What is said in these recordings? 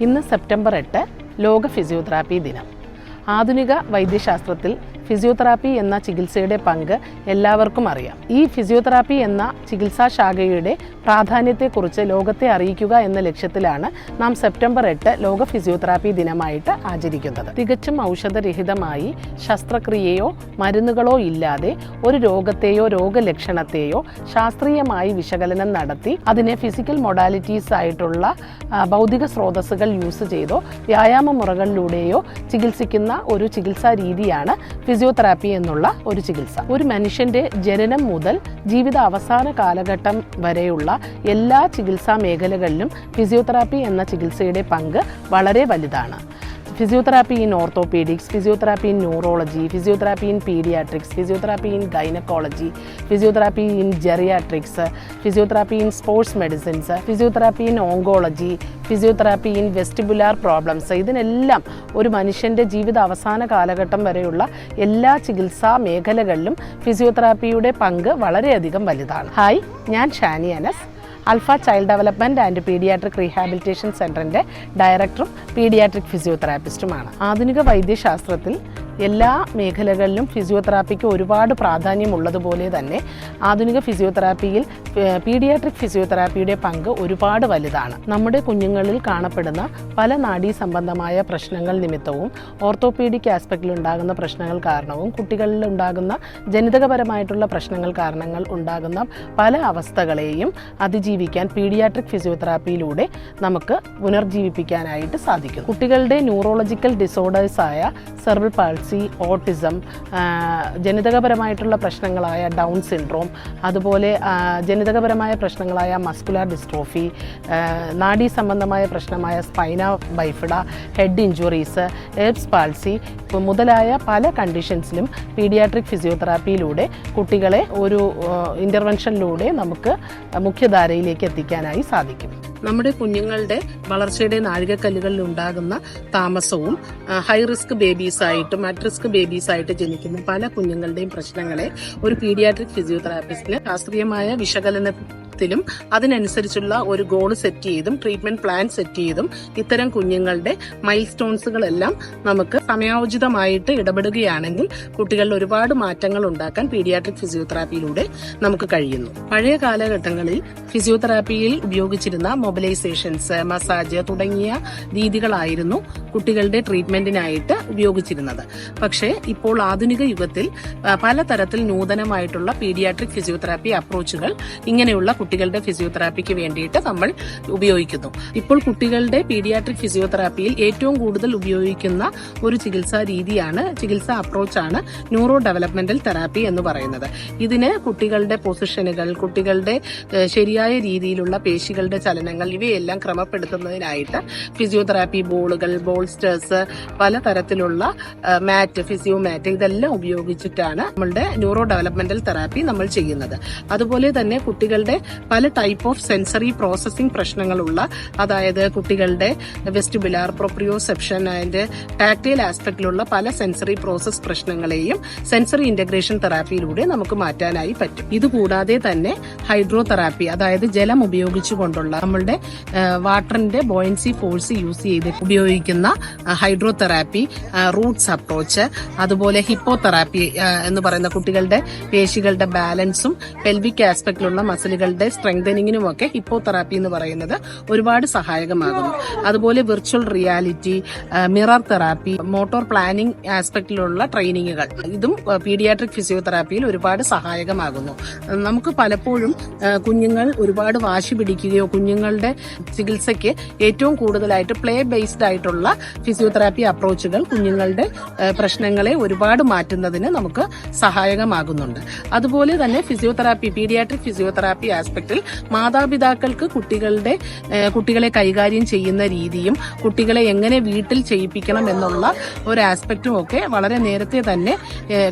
ഇന്ന് സെപ്റ്റംബർ 8 ലോക ഫിസിയോതെറാപ്പി ദിനം. ആധുനിക വൈദ്യശാസ്ത്രത്തിൽ ഫിസിയോതെറാപ്പി എന്ന ചികിത്സയുടെ പങ്ക് എല്ലാവർക്കും അറിയാം. ഈ ഫിസിയോതെറാപ്പി എന്ന ചികിത്സാ ശാഖയുടെ പ്രാധാന്യത്തെക്കുറിച്ച് ലോകത്തെ അറിയിക്കുക എന്ന ലക്ഷ്യത്തിലാണ് നാം സെപ്റ്റംബർ 8 ലോക ഫിസിയോതെറാപ്പി ദിനമായിട്ട് ആചരിക്കുന്നത്. തികച്ചും ഔഷധരഹിതമായി ശസ്ത്രക്രിയയോ മരുന്നുകളോ ഇല്ലാതെ ഒരു രോഗത്തെയോ രോഗലക്ഷണത്തെയോ ശാസ്ത്രീയമായി വിശകലനം നടത്തി അതിനെ ഫിസിക്കൽ മൊഡാലിറ്റീസ് ആയിട്ടുള്ള ഭൗതിക സ്രോതസ്സുകൾ യൂസ് ചെയ്തോ വ്യായാമ മുറകളിലൂടെയോ ചികിത്സിക്കുന്ന ഒരു ചികിത്സാ രീതിയാണ് ഫിസിയോതെറാപ്പി എന്നുള്ള ഒരു ചികിത്സ. ഒരു മനുഷ്യന്റെ ജനനം മുതൽ ജീവിത അവസാന കാലഘട്ടം വരെയുള്ള എല്ലാ ചികിത്സാ മേഖലകളിലും ഫിസിയോതെറാപ്പി എന്ന ചികിത്സയുടെ പങ്ക് വളരെ വലുതാണ്. Physiotherapy in orthopaedics, physiotherapy in neurology, physiotherapy in paediatrics, physiotherapy in gynaecology, physiotherapy in geriatrics, physiotherapy in sports medicines, physiotherapy in oncology, physiotherapy in vestibular problems. ഇതിനെല്ലാം ഒരു മനുഷ്യൻ്റെ ജീവിത അവസാന കാലഘട്ടം വരെയുള്ള എല്ലാ ചികിത്സാ മേഖലകളിലും ഫിസിയോതെറാപ്പിയുടെ പങ്ക് വളരെയധികം വലുതാണ്. ഹായ്, ഞാൻ Shani Anas, Alpha child development and paediatric rehabilitation സെൻറ്ററിൻ്റെ ഡയറക്ടറും പീഡിയാട്രിക് ഫിസിയോതെറാപ്പിസ്റ്റുമാണ്. ആധുനിക വൈദ്യശാസ്ത്രത്തിൽ എല്ലാ മേഖലകളിലും ഫിസിയോതെറാപ്പിക്ക് ഒരുപാട് പ്രാധാന്യമുള്ളതുപോലെ തന്നെ ആധുനിക ഫിസിയോതെറാപ്പിയിൽ പീഡിയാട്രിക് ഫിസിയോതെറാപ്പിയുടെ പങ്ക് ഒരുപാട് വലുതാണ്. നമ്മുടെ കുഞ്ഞുങ്ങളിൽ കാണപ്പെടുന്ന പല നാഡീ സംബന്ധമായ പ്രശ്നങ്ങൾ നിമിത്തവും ഓർത്തോപീഡിക് ആസ്പെക്റ്റിൽ ഉണ്ടാകുന്ന പ്രശ്നങ്ങൾ കാരണവും കുട്ടികളിൽ ഉണ്ടാകുന്ന ജനിതകപരമായിട്ടുള്ള പ്രശ്നങ്ങൾ കാരണങ്ങൾ ഉണ്ടാകുന്ന പല അവസ്ഥകളെയും അതിജീവിക്കാൻ പീഡിയാട്രിക് ഫിസിയോതെറാപ്പിയിലൂടെ നമുക്ക് പുനർജീവിപ്പിക്കാനായിട്ട് സാധിക്കും. കുട്ടികളുടെ ന്യൂറോളജിക്കൽ ഡിസോർഡേഴ്സായ സെർബ്രൽ പാൾസി, ഓട്ടിസം, ജനിതകപരമായിട്ടുള്ള പ്രശ്നങ്ങളായ ഡൗൺ സിൻഡ്രോം, അതുപോലെ ജനിതകപരമായ പ്രശ്നങ്ങളായ മസ്കുലാർ ഡിസ്ട്രോഫി, നാഡീ സംബന്ധമായ പ്രശ്നമായ spina bifida, head injuries, Erb's palsy മുതലായ പല കണ്ടീഷൻസിലും പീഡിയാട്രിക് ഫിസിയോതെറാപ്പിയിലൂടെ കുട്ടികളെ ഒരു ഇൻ്റർവെൻഷനിലൂടെ നമുക്ക് മുഖ്യധാരയിലേക്ക് എത്തിക്കാനായി സാധിക്കും. നമ്മുടെ കുഞ്ഞുങ്ങളുടെ വളർച്ചയുടെ നാഴികക്കല്ലുകളിൽ ഉണ്ടാകുന്ന താമസവും ഹൈ റിസ്ക് ബേബീസായിട്ടും അറ്റ് റിസ്ക് ബേബീസായിട്ട് ജനിക്കുന്ന പല കുഞ്ഞുങ്ങളുടെയും പ്രശ്നങ്ങളെ ഒരു പീഡിയാട്രിക് ഫിസിയോതെറാപ്പിസ്റ്റിന് ശാസ്ത്രീയമായ വിശകലനത്തിലും അതിനനുസരിച്ചുള്ള ഒരു ഗോൾ സെറ്റ് ചെയ്തും ട്രീറ്റ്മെന്റ് പ്ലാൻ സെറ്റ് ചെയ്തും ഇത്തരം കുഞ്ഞുങ്ങളുടെ മൈൽ സ്റ്റോൺസുകളെല്ലാം നമുക്ക് സമയോചിതമായിട്ട് ഇടപെടുകയാണെങ്കിൽ കുട്ടികളിൽ ഒരുപാട് മാറ്റങ്ങൾ ഉണ്ടാക്കാൻ പീഡിയാട്രിക് ഫിസിയോതെറാപ്പിയിലൂടെ നമുക്ക് കഴിയുന്നു. പഴയ കാലഘട്ടങ്ങളിൽ ഫിസിയോതെറാപ്പിയിൽ ഉപയോഗിച്ചിരുന്ന മൊബിലൈസേഷൻസ്, മസാജ് തുടങ്ങിയ രീതികളായിരുന്നു കുട്ടികളുടെ ട്രീറ്റ്മെന്റിനായിട്ട് ഉപയോഗിച്ചിരുന്നത്. പക്ഷേ ഇപ്പോൾ ആധുനിക യുഗത്തിൽ പലതരത്തിൽ നൂതനമായിട്ടുള്ള പീഡിയാട്രിക് ഫിസിയോതെറാപ്പി അപ്രോച്ചുകൾ ഇങ്ങനെയുള്ള കുട്ടികളുടെ ഫിസിയോതെറാപ്പിക്ക് വേണ്ടിയിട്ട് നമ്മൾ ഉപയോഗിക്കുന്നു. ഇപ്പോൾ കുട്ടികളുടെ പീഡിയാട്രിക് ഫിസിയോതെറാപ്പിയിൽ ഏറ്റവും കൂടുതൽ ഉപയോഗിക്കുന്ന ഒരു ചികിത്സാ അപ്രോച്ചാണ് ന്യൂറോ ഡെവലപ്മെന്റൽ തെറാപ്പി എന്ന് പറയുന്നത്. ഇതിന് കുട്ടികളുടെ പൊസിഷനുകൾ, കുട്ടികളുടെ ശരിയായ രീതിയിലുള്ള പേശികളുടെ ചലനങ്ങൾ ഇവയെല്ലാം ക്രമപ്പെടുത്തുന്നതിനായിട്ട് ഫിസിയോതെറാപ്പി ബോളുകൾ, ബോൾസ്റ്റേഴ്സ്, പലതരത്തിലുള്ള മാറ്റ്, ഫിസിയോ മാറ്റ് ഇതെല്ലാം ഉപയോഗിച്ചിട്ടാണ് നമ്മളുടെ ന്യൂറോ ഡെവലപ്മെന്റൽ തെറാപ്പി നമ്മൾ ചെയ്യുന്നത്. അതുപോലെ തന്നെ കുട്ടികളുടെ പല ടൈപ്പ് ഓഫ് സെൻസറി പ്രോസസ്സിംഗ് പ്രശ്നങ്ങളുള്ള, അതായത് കുട്ടികളുടെ വെസ്റ്റിബുലാർ, പ്രൊപ്രിയോസെപ്ഷൻ ആൻഡ് ടാക്ടൈൽ ആസ്പെക്റ്റിലുള്ള പല സെൻസറി പ്രോസസ് പ്രശ്നങ്ങളെയും സെൻസറി ഇന്റഗ്രേഷൻ തെറാപ്പിയിലൂടെ നമുക്ക് മാറ്റാനായി പറ്റും. ഇതുകൂടാതെ തന്നെ ഹൈഡ്രോ തെറാപ്പി, അതായത് ജലം ഉപയോഗിച്ചുകൊണ്ടുള്ള നമ്മളുടെ വാട്ടറിന്റെ ബോയൻസി ഫോഴ്സ് യൂസ് ചെയ്ത് ഉപയോഗിക്കുന്ന ഹൈഡ്രോ തെറാപ്പി, റൂട്ട്സ് അപ്രോച്ച്, അതുപോലെ ഹിപ്പോ തെറാപ്പി എന്ന് പറയുന്ന കുട്ടികളുടെ പേശികളുടെ ബാലൻസും പെൽവിക് ആസ്പെക്റ്റിലുള്ള മസിലുകളുടെ സ്ട്രെങ്തനിങ്ങിനും ഒക്കെ ഹിപ്പോ തെറാപ്പി എന്ന് പറയുന്നത് ഒരുപാട് സഹായകമാകുന്നു. അതുപോലെ virtual reality, mirror therapy, motor planning ആസ്പെക്റ്റിലുള്ള ട്രെയിനിങ്ങുകൾ ഇതും പീഡിയാട്രിക് ഫിസിയോതെറാപ്പിയിൽ ഒരുപാട് സഹായകമാകുന്നു. നമുക്ക് പലപ്പോഴും കുഞ്ഞുങ്ങൾ ഒരുപാട് വാശി പിടിക്കുകയോ കുഞ്ഞുങ്ങളുടെ ചികിത്സയ്ക്ക് ഏറ്റവും കൂടുതലായിട്ട് പ്ലേ ബേസ്ഡ് ആയിട്ടുള്ള ഫിസിയോതെറാപ്പി അപ്രോച്ചുകൾ കുഞ്ഞുങ്ങളുടെ പ്രശ്നങ്ങളെ ഒരുപാട് മാറ്റുന്നതിന് നമുക്ക് സഹായകമാകുന്നുണ്ട്. അതുപോലെ തന്നെ പീഡിയാട്രിക് ഫിസിയോതെറാപ്പി ആസ്പെക്റ്റിൽ മാതാപിതാക്കൾക്ക് കുട്ടികളെ കൈകാര്യം ചെയ്യുന്ന രീതിയും കുട്ടികളെ എങ്ങനെ വീട്ടിൽ ചെയ്യിപ്പിക്കണം എന്നുള്ള ഒരു ആസ്പെക്റ്റും ഒക്കെ വളരെ നേരത്തെ തന്നെ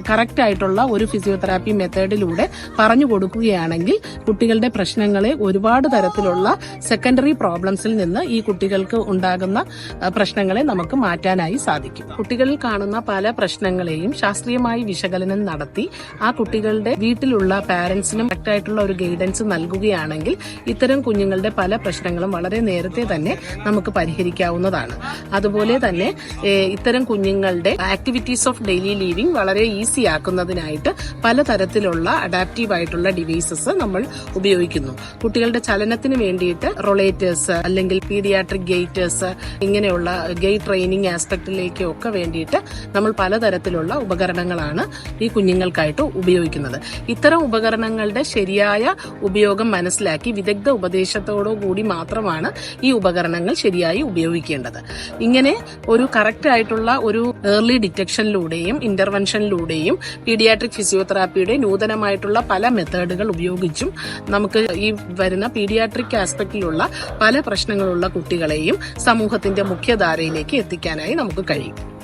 കറക്റ്റ് ആയിട്ടുള്ള ഒരു ഫിസിയോതെറാപ്പി മെത്തേഡിലൂടെ പറഞ്ഞു കൊടുക്കുകയാണെങ്കിൽ കുട്ടികളുടെ പ്രശ്നങ്ങളെ ഒരുപാട് തരത്തിലുള്ള സെക്കൻഡറി പ്രോബ്ലംസിൽ നിന്ന് ഈ കുട്ടികൾക്ക് ഉണ്ടാകുന്ന പ്രശ്നങ്ങളെ നമുക്ക് മാറ്റാനായി സാധിക്കും. കുട്ടികളിൽ കാണുന്ന പല പ്രശ്നങ്ങളെയും ശാസ്ത്രീയമായി വിശകലനം നടത്തി ആ കുട്ടികളുടെ വീട്ടിലുള്ള പാരന്റ്സിനും കറക്റ്റായിട്ടുള്ള ഒരു ഗൈഡൻസ് നൽകുക നൽകുകയാണെങ്കിൽ ഇത്തരം കുഞ്ഞുങ്ങളുടെ പല പ്രശ്നങ്ങളും വളരെ നേരത്തെ തന്നെ നമുക്ക് പരിഹരിക്കാവുന്നതാണ്. അതുപോലെ തന്നെ ഇത്തരം കുഞ്ഞുങ്ങളുടെ ആക്ടിവിറ്റീസ് ഓഫ് ഡെയിലി ലീവിംഗ് വളരെ ഈസി ആക്കുന്നതിനായിട്ട് പലതരത്തിലുള്ള അഡാപ്റ്റീവ് ആയിട്ടുള്ള ഡിവൈസസ് നമ്മൾ ഉപയോഗിക്കുന്നു. കുട്ടികളുടെ ചലനത്തിന് വേണ്ടിയിട്ട് റൊളേറ്റേഴ്സ് അല്ലെങ്കിൽ പീഡിയാട്രിക് ഗെയ്റ്റേഴ്സ് ഇങ്ങനെയുള്ള ഗെയ്റ്റ് ട്രെയിനിങ് ആസ്പെക്റ്റിലേക്കും ഒക്കെ വേണ്ടിയിട്ട് നമ്മൾ പലതരത്തിലുള്ള ഉപകരണങ്ങളാണ് ഈ കുഞ്ഞുങ്ങൾക്കായിട്ട് ഉപയോഗിക്കുന്നത്. ഇത്തരം ഉപകരണങ്ങളുടെ ശരിയായ ഉപയോഗം മനസ്സിലാക്കി വിദഗ്ധ ഉപദേശത്തോടുകൂടി മാത്രമാണ് ഈ ഉപകരണങ്ങൾ ശരിയായി ഉപയോഗിക്കേണ്ടത്. ഇങ്ങനെ ഒരു കറക്റ്റ് ആയിട്ടുള്ള ഒരു ഏർലി ഡിറ്റക്ഷനിലൂടെയും ഇന്റർവെൻഷനിലൂടെയും പീഡിയാട്രിക് ഫിസിയോതെറാപ്പിയുടെ നൂതനമായിട്ടുള്ള പല മെത്തേഡുകൾ ഉപയോഗിച്ചും നമുക്ക് ഈ വരുന്ന പീഡിയാട്രിക് ആസ്പെക്റ്റിലുള്ള പല പ്രശ്നങ്ങളുള്ള കുട്ടികളെയും സമൂഹത്തിന്റെ മുഖ്യധാരയിലേക്ക് എത്തിക്കാനായി നമുക്ക് കഴിയും.